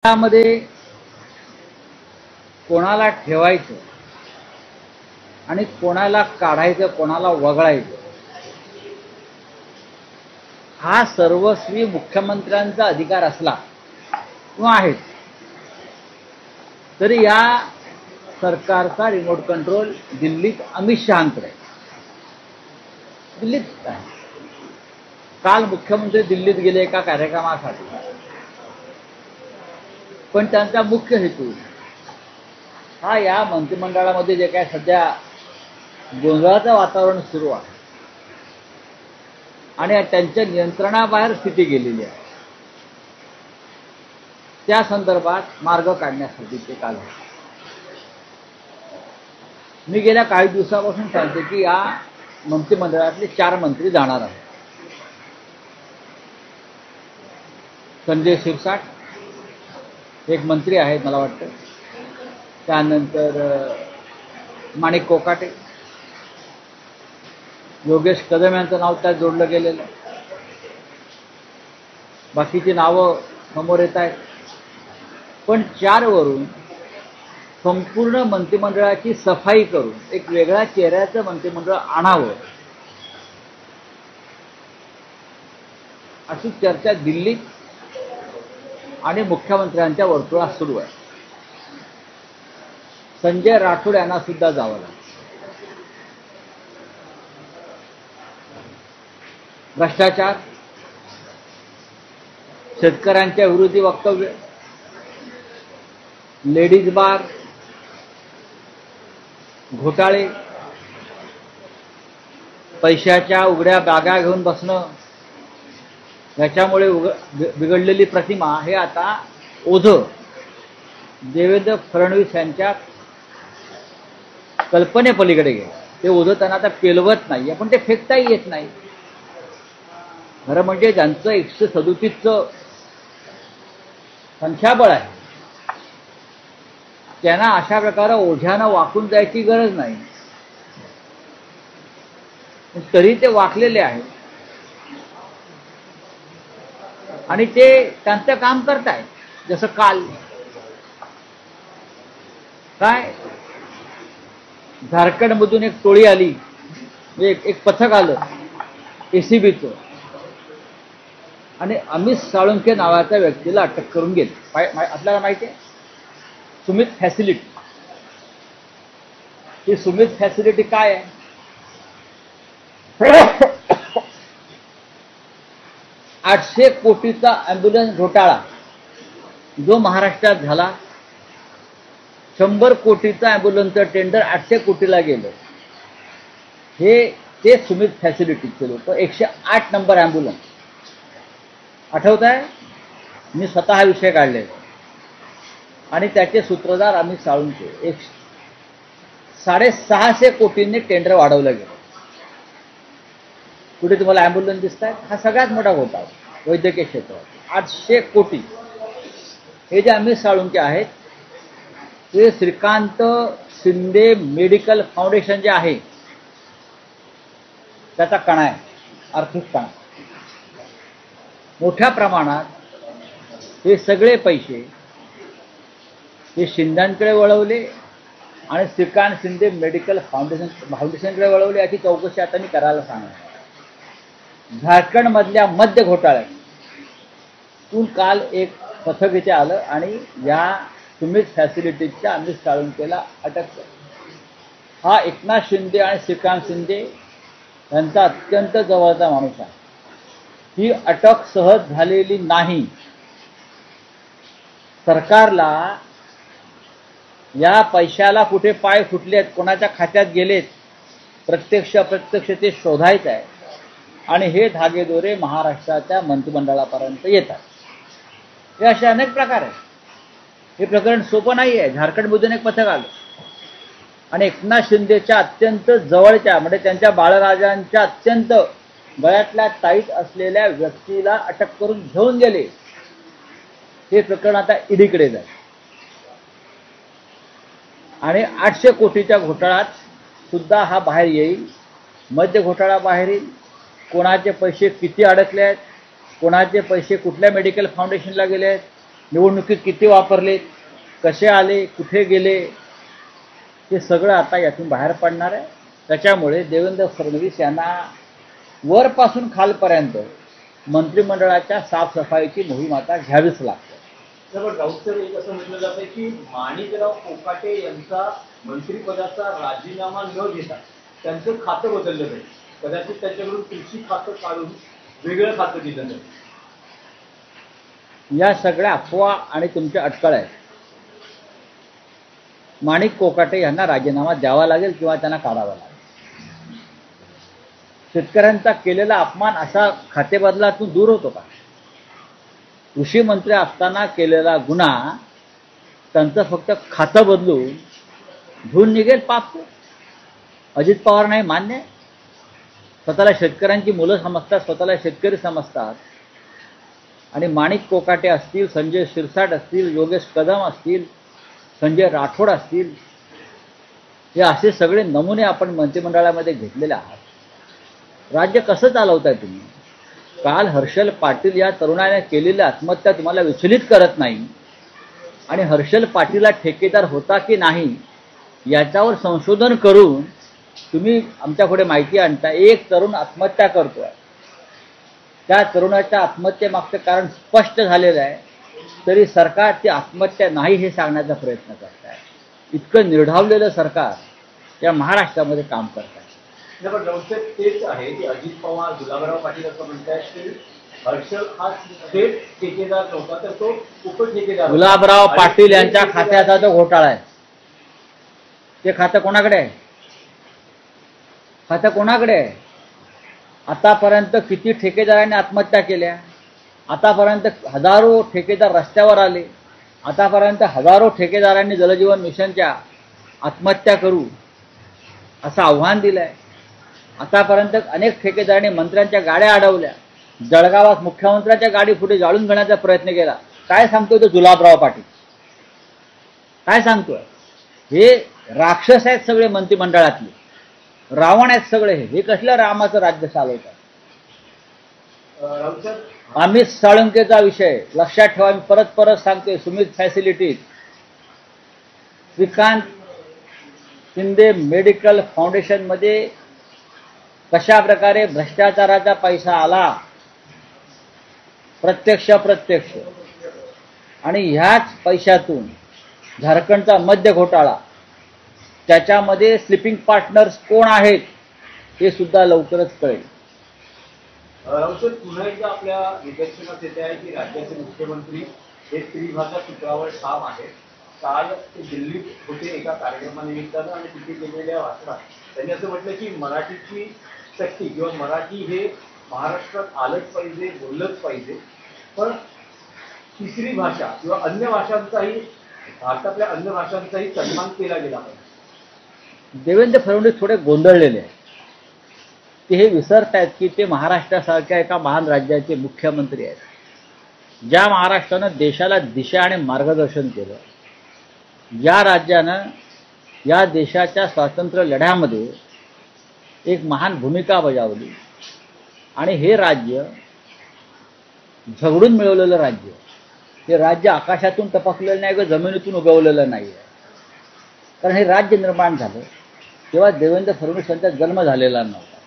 त्यामध्ये कोणाला ठेवायचं आणि कोणाला काढायचं, कोणाला वगळायचं, हा सर्वस्वी मुख्यमंत्र्यांचा अधिकार असला किंवा आहे, तरी या सरकारचा रिमोट कंट्रोल दिल्लीत अमित शहांकडे आहे. दिल्लीत आहे. काल मुख्यमंत्री दिल्लीत गेले एका कार्यक्रमासाठी, पण त्यांचा मुख्य हेतू हा या मंत्रिमंडळामध्ये जे काय सध्या गोंधळाचं वातावरण सुरू आहे आणि त्यांच्या नियंत्रणाबाहेर स्थिती गेलेली आहे, त्या संदर्भात मार्ग काढण्यासाठी ते काल. मी गेल्या काही दिवसापासून सांगते की या मंत्रिमंडळातले 4 मंत्री जाणार आहेत. संजय शिरसाट एक मंत्री आहेत मला वाटतं, त्यानंतर माणिक कोकाटे, योगेश कदम यांचं नाव त्यात जोडलं गेलेलं, बाकीची नावं समोर येत आहेत. पण 4 वरून संपूर्ण मंत्रिमंडळाची सफाई करून एक वेगळ्या चेहऱ्याचं मंत्रिमंडळ आणावं अशी चर्चा दिल्लीत आणि मुख्यमंत्र्यांच्या वर्तुळात सुरू आहे. संजय राठोड यांना सुद्धा जावं लागलं. भ्रष्टाचार, शेतकऱ्यांच्या विरोधी वक्तव्य, लेडीज बार, घोटाळे, पैशाच्या उघड्या बॅगा घेऊन बसणं, याच्यामुळे बिघडलेली प्रतिमा हे आता ओझं देवेंद्र फडणवीस यांच्या कल्पनेपलीकडे गेलं. ते ओझं त्यांना आता पेलवत नाही, पण ते फेकताही येत नाही. खरं म्हणजे ज्यांचं 137चं संख्याबळ आहे त्यांना अशा प्रकारे ओझ्यानं वाकून जायची गरज नाही, तरी ते वाकलेले आहेत आणि ते त्यांचं काम करतायत. जसं काल काय झारखंडमधून एक टोळी आली, एक पथक आलं एसीबीचं, आणि अमित साळुंखे नावाच्या व्यक्तीला अटक करून गेली. आपल्याला माहिती आहे सुमित फॅसिलिटी. ही सुमित फॅसिलिटी काय आहे? 800 कोटीचा ॲम्ब्युलन्स घोटाळा जो महाराष्ट्रात झाला. 100 कोटीचा ॲम्ब्युलन्सचं टेंडर 800 कोटीला गेलं. ते सुमित फॅसिलिटीचे लोक. 108 नंबर ॲम्ब्युलन्स आठवत आहे, मी स्वतः हा विषय काढले आणि त्याचे सूत्रधार अमित साळुंखे. 650 कोटींनी टेंडर वाढवलं गेलं. कुठे तुम्हाला ॲम्ब्युलन्स दिसत आहेत? हा सगळ्यात मोठा घोटाळा वैद्यकीय क्षेत्रात. 800 कोटी. हे जे अमित साळुंखे आहेत ते श्रीकांत शिंदे मेडिकल फाउंडेशन जे आहे त्याचा कणा आहे, आर्थिक कणा. मोठ्या प्रमाणात हे सगळे पैसे हे शिंदेकडे वळवले आणि श्रीकांत शिंदे मेडिकल फाउंडेशनकडे वळवले. याची चौकशी आता मी करायला सांगणार. झारखंडमधल्या मद्य घोटाळ्यातून काल एक पथक इथे आलं आणि या सुमित फॅसिलिटीजच्या अमित साळुंखेला अटक केली. हा एकनाथ शिंदे आणि श्रीकांत शिंदे यांचा अत्यंत जवळचा माणूस आहे. ही अटक सहज झालेली नाही. सरकारला या पैशाला कुठे पाय फुटलेत, कोणाच्या खात्यात गेलेत, प्रत्यक्ष अप्रत्यक्ष ते शोधायचं आहे आणि हे धागेदोरे महाराष्ट्राच्या मंत्रिमंडळापर्यंत येतात. हे असे अनेक प्रकार आहेत. हे प्रकरण सोपं नाही आहे. झारखंडमधून एक पथक आलं आणि एकनाथ शिंदेच्या अत्यंत जवळच्या म्हणजे त्यांच्या बाळराजांच्या अत्यंत गळ्यातल्या टाईट असलेल्या व्यक्तीला अटक करून घेऊन गेले. हे प्रकरण आता ईडीकडे जाईल आणि 800 कोटीच्या घोटाळ्यात सुद्धा हा बाहेर येईल. मद्य घोटाळा बाहेर येईल. कोणाचे पैसे किती अडकले आहेत, कोणाचे पैसे कुठल्या मेडिकल फाउंडेशनला गेले आहेत, निवडणुकीत किती वापरले, कसे आले, कुठे गेले, हे सगळं आता यातून बाहेर पडणार आहे. त्याच्यामुळे देवेंद्र फडणवीस यांना वरपासून खालपर्यंत मंत्रिमंडळाच्या साफसफाईची मोहीम आता घ्यावीच लागते. पण राऊत सर, एक असं म्हटलं जातं की माणिकराव कोकाटे यांचा मंत्रिपदाचा राजीनामा न घेता त्यांचं खातं बदललं जाईल. कदाचित त्यांच्याकडून कृषी खातं काढून वेगळं खातं दिलं जाईल. या सगळ्या अफवा आणि तुमच्या अटकळ आहेत. माणिक कोकाटे यांना राजीनामा द्यावा लागेल किंवा त्यांना काढावा लागेल. शेतकऱ्यांचा केलेला अपमान असा खातेबदलातून दूर होतो का? कृषी मंत्री असताना केलेला गुन्हा त्यांचं फक्त खातं बदलून धुवून निघेल पाप. अजित पवार नाही मान्य. स्वतःला शेतकऱ्यांची मुलं समजतात, स्वतःला शेतकरी समजतात. आणि माणिक कोकाटे असतील, संजय शिरसाट असतील, योगेश कदम असतील, संजय राठोड असतील, हे असे सगळे नमुने आपण मंत्रिमंडळामध्ये घेतलेले आहात. राज्य कसं चालवताय तुम्ही? काल हर्षल पाटील या तरुणाने केलेली आत्महत्या तुम्हाला विचलित करत नाही. आणि हर्षल पाटीलला ठेकेदार होता की नाही याच्यावर संशोधन करून तुम्ही आमच्यापुढे माहिती आणता. एक तरुण आत्महत्या करतोय, त्या तरुणाच्या आत्महत्येमागचं कारण स्पष्ट झालेलं आहे, तरी सरकार ती आत्महत्या नाही हे सांगण्याचा प्रयत्न करत आहे. इतकं निर्ढावलेलं सरकार या महाराष्ट्रामध्ये काम करत आहे. पण राऊत तेच आहे की अजित पवार, गुलाबराव पाटील असं म्हणतात की हर्षल हा थेट ठेकेदार नव्हता, तर तो उपठेकेदार. गुलाबराव पाटील यांच्या खात्याचा जो घोटाळा आहे, ते खातं कोणाकडे आहे? खातं कोणाकडे आहे? आतापर्यंत किती ठेकेदारांनी आत्महत्या केल्या? आतापर्यंत हजारो ठेकेदार रस्त्यावर आले. आतापर्यंत हजारो ठेकेदारांनी जलजीवन मिशनच्या आत्महत्या करू असं आव्हान दिलं आहे. आतापर्यंत अनेक ठेकेदारांनी मंत्र्यांच्या गाड्या अडवल्या. जळगावात मुख्यमंत्र्यांच्या गाडी पुढे जाळून घेण्याचा प्रयत्न केला. काय सांगतोय तो गुलाबराव पाटील? काय सांगतोय? हे राक्षस आहेत सगळे मंत्रिमंडळातले, रावण आहेत सगळे. हे कसलं रामाचं राज्य चालवतात? अमित साळुंकेचा विषय लक्षात ठेवा. मी परत परत सांगतोय. सुमित फॅसिलिटीज, श्रीकांत शिंदे मेडिकल फाउंडेशनमध्ये कशा प्रकारे भ्रष्टाचाराचा पैसा आला, प्रत्यक्ष आणि ह्याच पैशातून झारखंडचा मद्य घोटाळा, त्याच्यामध्ये स्लिपिंग पार्टनर्स कोण आहेत हे सुद्धा लवकरच कळेल. पुन्हा एकदा आपल्या निदर्शनास येते आहे की राज्याचे मुख्यमंत्री हे त्रिभाषा सूत्रावर ठाम आहेत. काल ते दिल्लीत होते एका कार्यक्रमानिमित्तानं आणि तिथे केलेल्या भाषणात त्यांनी असं म्हटलं की मराठीची सक्ती किंवा मराठी हे महाराष्ट्रात आलंच पाहिजे, बोललंच पाहिजे, पण तिसरी भाषा किंवा अन्य भाषांचाही, भारतातल्या अन्य भाषांचाही सन्मान केला गेला पाहिजे. देवेंद्र फडणवीस थोडे गोंधळलेले आहेत. ते हे विसरत आहेत की ते महाराष्ट्रासारख्या एका महान राज्याचे मुख्यमंत्री आहेत. ज्या महाराष्ट्रानं देशाला दिशा आणि मार्गदर्शन केलं, या राज्यानं या देशाच्या स्वातंत्र्य लढ्यामध्ये एक महान भूमिका बजावली. आणि हे राज्य झगडून मिळवलेलं राज्य, हे राज्य आकाशातून टपकलेलं नाही किंवा जमिनीतून उगवलेलं नाही आहे. कारण हे राज्य निर्माण झालं तेव्हा देवेंद्र फडणवीस यांचा जन्म झालेला नव्हता.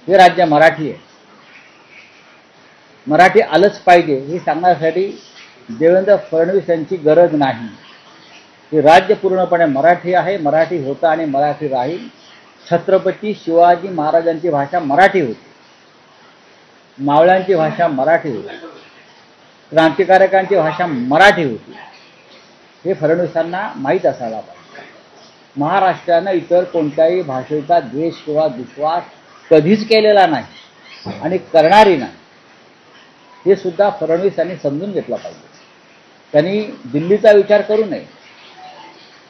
हे राज्य मराठी आहे. मराठी आलंच पाहिजे हे सांगण्यासाठी देवेंद्र फडणवीस यांची गरज नाही. हे राज्य पूर्णपणे मराठी आहे, मराठी होतं आणि मराठी राहील. छत्रपती शिवाजी महाराजांची भाषा मराठी होती, मावळ्यांची भाषा मराठी होती, क्रांतिकारकांची भाषा मराठी होती. हे फडणवीसांना माहीत असायला पाहिजे. महाराष्ट्रानं इतर कोणत्याही भाषेचा द्वेष किंवा विश्वास कधीच केलेला नाही आणि करणारी नाही. हे सुद्धा फडणवीस यांनी समजून घेतलं पाहिजे. त्यांनी दिल्लीचा विचार करू नये,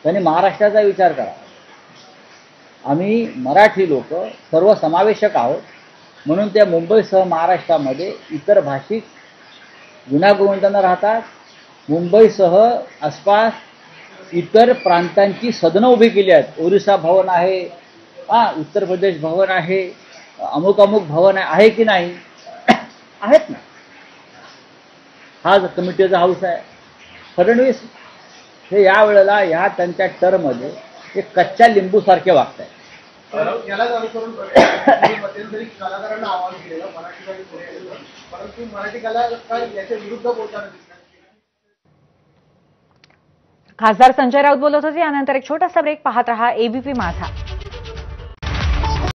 त्यांनी महाराष्ट्राचा विचार करा. आम्ही मराठी लोक सर्वसमावेशक आहोत, म्हणून त्या मुंबईसह महाराष्ट्रामध्ये इतर भाषिक गुण्यागोविंदांना राहतात. मुंबईसह आसपास इतर प्रांतांची सदनं उभी केली आहेत. ओरिसा भवन आहे, उत्तर प्रदेश भवन आहे, अमुक अमुक भवन आहे की नाही? आहेत ना. हा कमिटीचा हाऊस आहे. फडणवीस हे या वेळेला ह्या त्यांच्या टर्ममध्ये एक कच्च्या लिंबूसारखे वागत आहेत. यालाच अनुसरून मध्यंतरी कलाकारांना आवाहन केलेलं मराठी पुढे येतं, परंतु मराठी कलाकार याच्या विरुद्ध बोलताना दिसतात. खासदार संजय राऊत बोलत होते. यानंतर एक छोटासा ब्रेक. पाहत रहा एबीपी माझा.